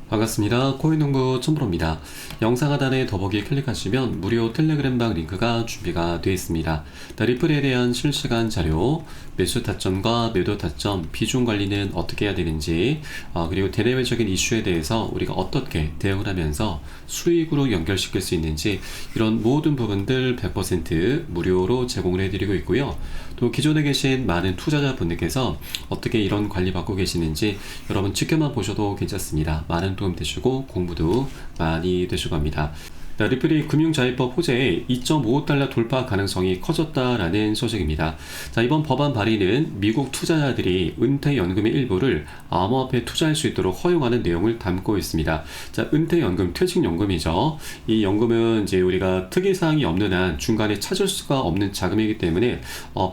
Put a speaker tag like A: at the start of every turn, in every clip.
A: 반갑습니다. 코인농부 촌프로입니다. 영상 하단에 더보기 클릭하시면 무료 텔레그램방 링크가 준비가 되어 있습니다. 리플에 대한 실시간 자료, 매수 타점과 매도 타점, 비중 관리는 어떻게 해야 되는지, 그리고 대내외적인 이슈에 대해서 우리가 어떻게 대응을 하면서 수익으로 연결시킬 수 있는지, 이런 모든 부분들 100% 무료로 제공을 해드리고 있고요. 또 기존에 계신 많은 투자자분들께서 어떻게 이런 관리 받고 계시는지 여러분 지켜만 보셔도 괜찮습니다. 많은 도움 되시고 공부도 많이 되시고 합니다. 리플이 금융자유법 호재에 2.55달러 돌파 가능성이 커졌다라는 소식입니다. 이번 법안 발의는 미국 투자자들이 은퇴연금의 일부를 암호화폐에 투자할 수 있도록 허용하는 내용을 담고 있습니다. 은퇴연금, 퇴직연금이죠. 이 연금은 이제 우리가 특이사항이 없는 한 중간에 찾을 수가 없는 자금이기 때문에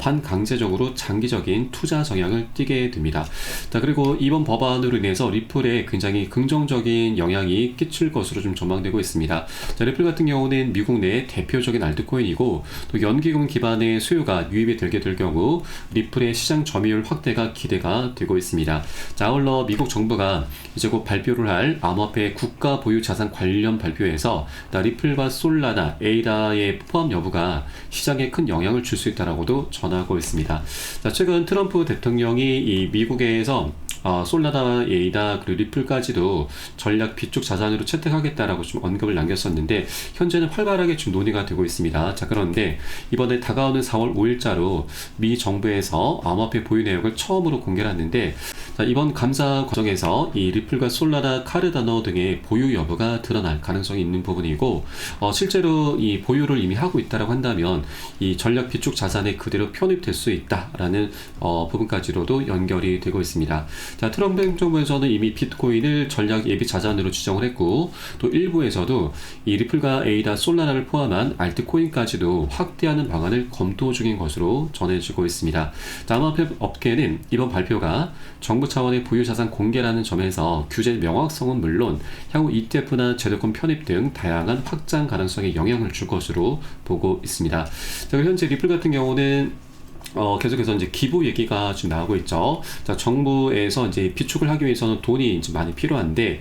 A: 반강제적으로 장기적인 투자 성향을 띠게 됩니다. 그리고 이번 법안으로 인해서 리플에 굉장히 긍정적인 영향이 끼칠 것으로 좀 전망되고 있습니다. 리플 같은 경우는 미국 내 대표적인 알트코인이고 또 연기금 기반의 수요가 유입이 되게 될 경우 리플의 시장 점유율 확대가 기대가 되고 있습니다. 아울러 미국 정부가 이제 곧 발표를 할 암호화폐 국가 보유 자산 관련 발표에서 리플과 솔라나, 에이다의 포함 여부가 시장에 큰 영향을 줄 수 있다라고도 전하고 있습니다. 최근 트럼프 대통령이 이 미국에서 솔라나, 에이다, 그리고 리플까지도 전략 비축 자산으로 채택하겠다라고 좀 언급을 남겼었는데 현재는 활발하게 좀 논의가 되고 있습니다. 그런데 이번에 다가오는 4월 5일자로 미 정부에서 암호화폐 보유 내역을 처음으로 공개를 했는데 이번 감사 과정에서 이 리플과 솔라나, 카르다노 등의 보유 여부가 드러날 가능성이 있는 부분이고 실제로 이 보유를 이미 하고 있다라고 한다면 이 전략 비축 자산에 그대로 편입될 수 있다라는 부분까지로도 연결이 되고 있습니다. 트럼프 행정부에서는 이미 비트코인을 전략 예비 자산으로 지정을 했고 또 일부에서도 이 리플과 에이다, 솔라나를 포함한 알트코인까지도 확대하는 방안을 검토 중인 것으로 전해지고 있습니다. 암호화폐 업계는 이번 발표가 정부 차원의 보유 자산 공개라는 점에서 규제 명확성은 물론 향후 ETF나 제도권 편입 등 다양한 확장 가능성에 영향을 줄 것으로 보고 있습니다. 그리고 현재 리플 같은 경우는 계속해서 이제 기부 얘기가 좀 나오고 있죠. 정부에서 이제 비축을 하기 위해서는 돈이 이제 많이 필요한데,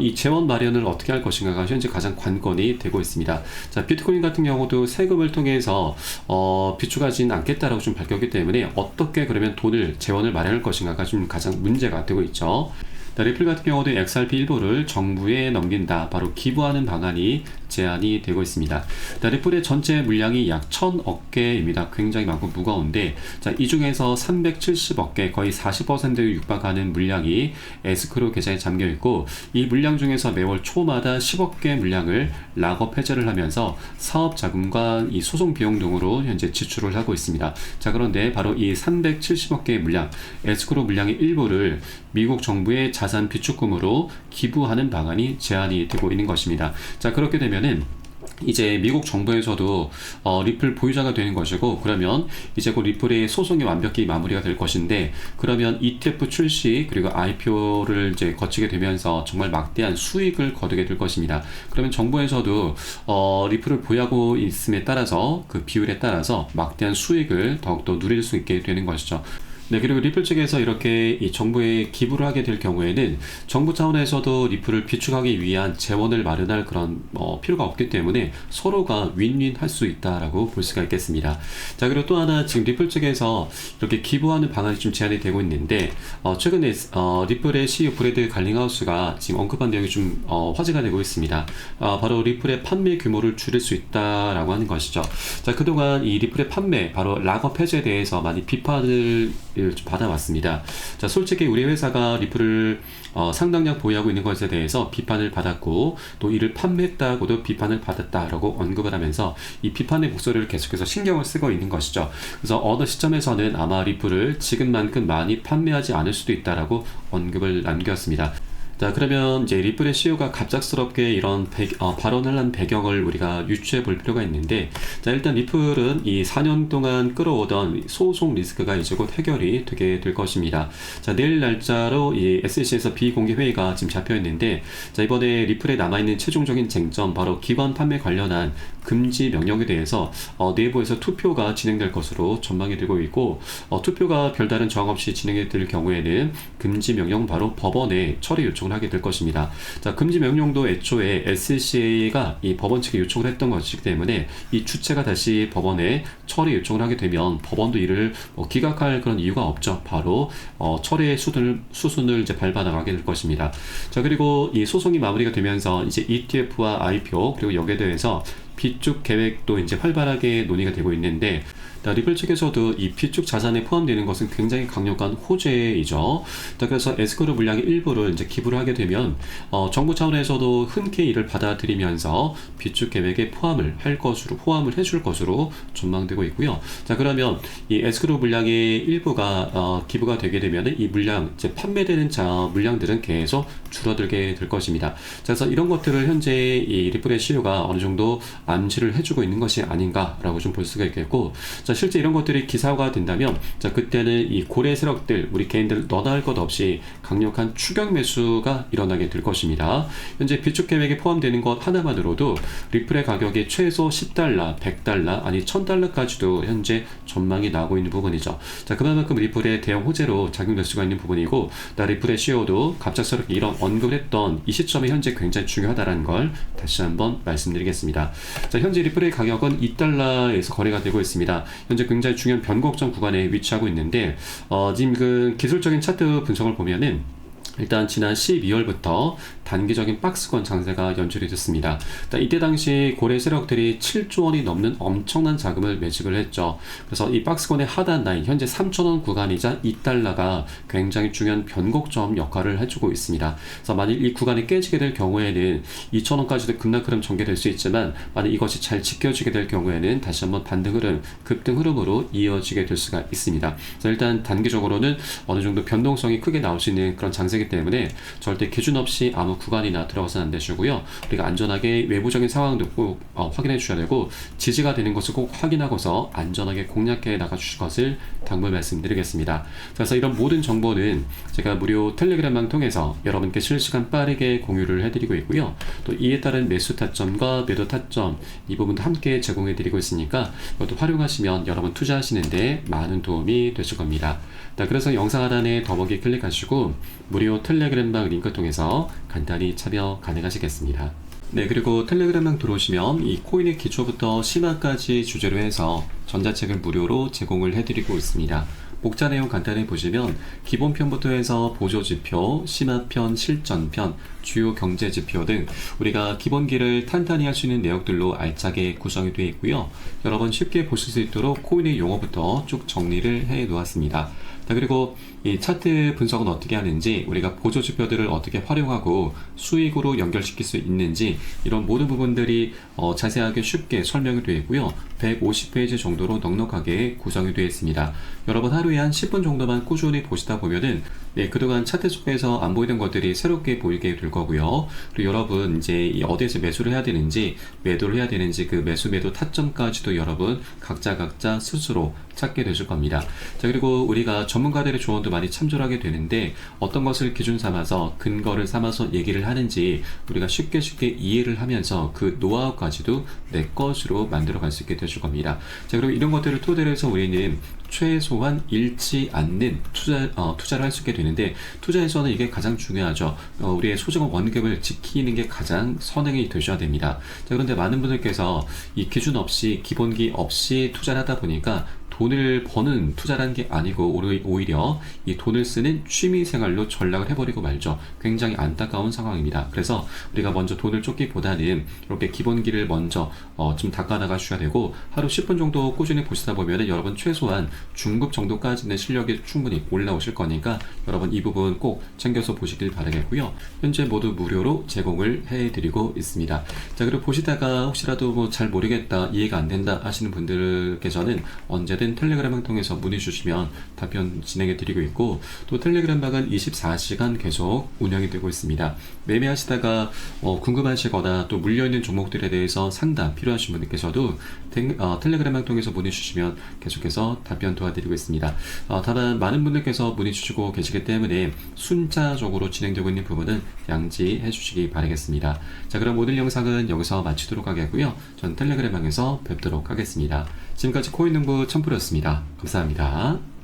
A: 이 재원 마련을 어떻게 할 것인가가 현재 가장 관건이 되고 있습니다. 비트코인 같은 경우도 세금을 통해서, 비축하지는 않겠다라고 좀 밝혔기 때문에 어떻게 그러면 재원을 마련할 것인가가 좀 가장 문제가 되고 있죠. 리플 같은 경우도 XRP 일부를 정부에 넘긴다, 바로 기부하는 방안이 제안이 되고 있습니다. 리플의 전체 물량이 약 1000억 개입니다. 굉장히 많고 무거운데 이 중에서 370억 개, 거의 40%에 육박하는 물량이 에스크로 계좌에 잠겨 있고 이 물량 중에서 매월 초마다 10억 개 물량을 락업 해제를 하면서 사업 자금과 이 소송 비용 등으로 현재 지출을 하고 있습니다. 그런데 바로 이 370억 개의 물량, 에스크로 물량의 일부를 미국 정부의 자산 비축금으로 기부하는 방안이 제안이 되고 있는 것입니다. 그렇게 되면은 이제 미국 정부에서도 리플 보유자가 되는 것이고 그러면 이제 곧 리플의 소송이 완벽히 마무리가 될 것인데 그러면 ETF 출시 그리고 IPO를 이제 거치게 되면서 정말 막대한 수익을 거두게 될 것입니다. 그러면 정부에서도 리플을 보유하고 있음에 따라서 그 비율에 따라서 막대한 수익을 더욱더 누릴 수 있게 되는 것이죠. 그리고 리플 측에서 이렇게 이 정부에 기부를 하게 될 경우에는 정부 차원에서도 리플을 비축하기 위한 재원을 마련할 그런 필요가 없기 때문에 서로가 윈윈 할 수 있다라고 볼 수가 있겠습니다. 그리고 또 하나 지금 리플 측에서 이렇게 기부하는 방안이 좀 제안이 되고 있는데 최근에 리플의 CEO 브래드 갈링하우스가 지금 언급한 내용이 좀 화제가 되고 있습니다. 바로 리플의 판매 규모를 줄일 수 있다라고 하는 것이죠. 그동안 이 리플의 판매, 바로 락업 해제에 대해서 많이 비판을 좀 받아왔습니다. 솔직히 우리 회사가 리플을 상당량 보유하고 있는 것에 대해서 비판을 받았고 또 이를 판매했다고도 비판을 받았다라고 언급을 하면서 이 비판의 목소리를 계속해서 신경을 쓰고 있는 것이죠. 그래서 어느 시점에서는 아마 리플을 지금만큼 많이 판매하지 않을 수도 있다라고 언급을 남겼습니다. 그러면 이제 리플의 CEO가 갑작스럽게 이런 발언을 한 배경을 우리가 유추해 볼 필요가 있는데, 일단 리플은 이 4년 동안 끌어오던 소송 리스크가 이제 곧 해결이 되게 될 것입니다. 내일 날짜로 이 SEC에서 비공개 회의가 지금 잡혀 있는데, 이번에 리플에 남아있는 최종적인 쟁점, 바로 기관 판매 관련한 금지 명령에 대해서 내부에서 투표가 진행될 것으로 전망이 되고 있고, 투표가 별다른 저항 없이 진행이 될 경우에는 금지 명령 바로 법원에 처리 요청을 하게 될 것입니다. 자, 금지 명령도 애초에 SCA가 이 법원 측에 요청을 했던 것이기 때문에 이 주체가 다시 법원에 처리 요청을 하게 되면 법원도 이를 기각할 그런 이유가 없죠. 바로 처리의 수순을 이제 밟아 나가게 될 것입니다. 자, 그리고 이 소송이 마무리가 되면서 이제 ETF와 IPO 그리고 여기에 대해서 B축 계획도 이제 활발하게 논의가 되고 있는데, 리플 측에서도 이 B축 자산에 포함되는 것은 굉장히 강력한 호재이죠. 그래서 에스크로 물량의 일부를 이제 기부를 하게 되면 정부 차원에서도 흔쾌히 이를 받아들이면서 B축 계획에 포함을 해줄 것으로 전망되고 있고요. 자, 그러면 이 에스크로 물량의 일부가 기부가 되게 되면 이 물량 이제 판매되는 물량들은 계속 줄어들게 될 것입니다. 자, 그래서 이런 것들을 현재 이 리플의 CEO가 어느 정도 암시를 해주고 있는 것이 아닌가라고 좀 볼 수가 있겠고, 자, 실제 이런 것들이 기사화가 된다면, 자, 그때는 이 고래 세력들, 우리 개인들 너나 할 것 없이 강력한 추격 매수가 일어나게 될 것입니다. 현재 비축 계획에 포함되는 것 하나만으로도 리플의 가격이 최소 $10, $100, 아니 $1000까지도 현재 전망이 나오고 있는 부분이죠. 자, 그만큼 리플의 대형 호재로 작용될 수가 있는 부분이고, 리플의 CEO도 갑작스럽게 이런 언급을 했던 이 시점이 현재 굉장히 중요하다는 걸 다시 한번 말씀드리겠습니다. 자, 현재 리플의 가격은 $2에서 거래가 되고 있습니다. 현재 굉장히 중요한 변곡점 구간에 위치하고 있는데, 지금 그 기술적인 차트 분석을 보면은 일단 지난 12월부터 단기적인 박스권 장세가 연출이 됐습니다. 이때 당시 고래 세력들이 7조 원이 넘는 엄청난 자금을 매집을 했죠. 그래서 이 박스권의 하단 라인, 현재 3,000원 구간이자 $2가 굉장히 중요한 변곡점 역할을 해주고 있습니다. 그래서 만일 이 구간이 깨지게 될 경우에는 2,000원까지도 급락 흐름 전개될 수 있지만, 만일 이것이 잘 지켜지게 될 경우에는 다시 한번 반등 흐름, 급등 흐름으로 이어지게 될 수가 있습니다. 그래서 일단 단기적으로는 어느 정도 변동성이 크게 나올 수 있는 그런 장세기 때문에 절대 기준 없이 아무 구간이나 들어가서는 안 되시고요. 우리가 안전하게 외부적인 상황도 꼭 확인해 주셔야 되고, 지지가 되는 것을 꼭 확인하고서 안전하게 공략해 나가 주실 것을 당부 말씀드리겠습니다. 그래서 이런 모든 정보는 제가 무료 텔레그램망 통해서 여러분께 실시간 빠르게 공유를 해드리고 있고요. 또 이에 따른 매수 타점과 매도 타점, 이 부분도 함께 제공해 드리고 있으니까 이것도 활용하시면 여러분 투자하시는데 많은 도움이 되실 겁니다. 그래서 영상 하단에 더보기 클릭하시고 무료 텔레그램방 링크 통해서 간단히 참여 가능하시겠습니다. 네, 그리고 텔레그램방 들어오시면 이 코인의 기초부터 심화까지 주제로 해서 전자책을 무료로 제공을 해드리고 있습니다. 목차 내용 간단히 보시면 기본편부터 해서 보조지표, 심화편, 실전편, 주요 경제지표 등 우리가 기본기를 탄탄히 할 수 있는 내용들로 알차게 구성이 되어 있고요. 여러분 쉽게 보실 수 있도록 코인의 용어부터 쭉 정리를 해 놓았습니다. 그리고 이 차트 분석은 어떻게 하는지, 우리가 보조지표들을 어떻게 활용하고 수익으로 연결시킬 수 있는지, 이런 모든 부분들이 자세하게 쉽게 설명이 되어 있고요. 150페이지 정도로 넉넉하게 구성이 되어 있습니다. 여러분 하루에 한 10분 정도만 꾸준히 보시다 보면은 그동안 차트 속에서 안 보이던 것들이 새롭게 보이게 될 거고요. 그리고 여러분 이제 어디에서 매수를 해야 되는지, 매도를 해야 되는지, 그 매수 매도 타점까지도 여러분 각자 스스로 찾게 되실 겁니다. 자, 그리고 우리가 전문가들의 조언도 많이 참조를 하게 되는데, 어떤 것을 기준 삼아서 근거를 삼아서 얘기를 하는지 우리가 쉽게 이해를 하면서 그 노하우까지도 내 것으로 만들어 갈 수 있게 되실 겁니다. 자, 그리고 이런 것들을 토대로 해서 우리는 최소한 잃지 않는 투자를 할 수 있게 되는데, 투자에서는 이게 가장 중요하죠. 우리의 소중한 원금을 지키는 게 가장 선행이 되셔야 됩니다. 자, 그런데 많은 분들께서 이 기준 없이, 기본기 없이 투자를 하다 보니까 돈을 버는 투자라는 게 아니고 오히려 이 돈을 쓰는 취미생활로 전락을 해버리고 말죠. 굉장히 안타까운 상황입니다. 그래서 우리가 먼저 돈을 쫓기보다는 이렇게 기본기를 먼저 좀 닦아나가셔야 되고, 하루 10분 정도 꾸준히 보시다 보면 여러분 최소한 중급 정도까지는 실력이 충분히 올라오실 거니까 여러분 이 부분 꼭 챙겨서 보시길 바라겠고요. 현재 모두 무료로 제공을 해드리고 있습니다. 자, 그리고 보시다가 혹시라도 뭐 잘 모르겠다, 이해가 안 된다 하시는 분들께서는 언제든 된 텔레그램을 통해서 문의 주시면 답변 진행해 드리고 있고, 또 텔레그램방은 24시간 계속 운영이 되고 있습니다. 매매하시다가 궁금하시거나 또 물려있는 종목들에 대해서 상담 필요하신 분들께서도 텔레그램방 통해서 문의 주시면 계속해서 답변 도와드리고 있습니다. 다만 많은 분들께서 문의 주시고 계시기 때문에 순차적으로 진행되고 있는 부분은 양지해 주시기 바라겠습니다. 자, 그럼 오늘 영상은 여기서 마치도록 하겠고요. 전 텔레그램방에서 뵙도록 하겠습니다. 지금까지 코인농부 첨프였습니다. 감사합니다.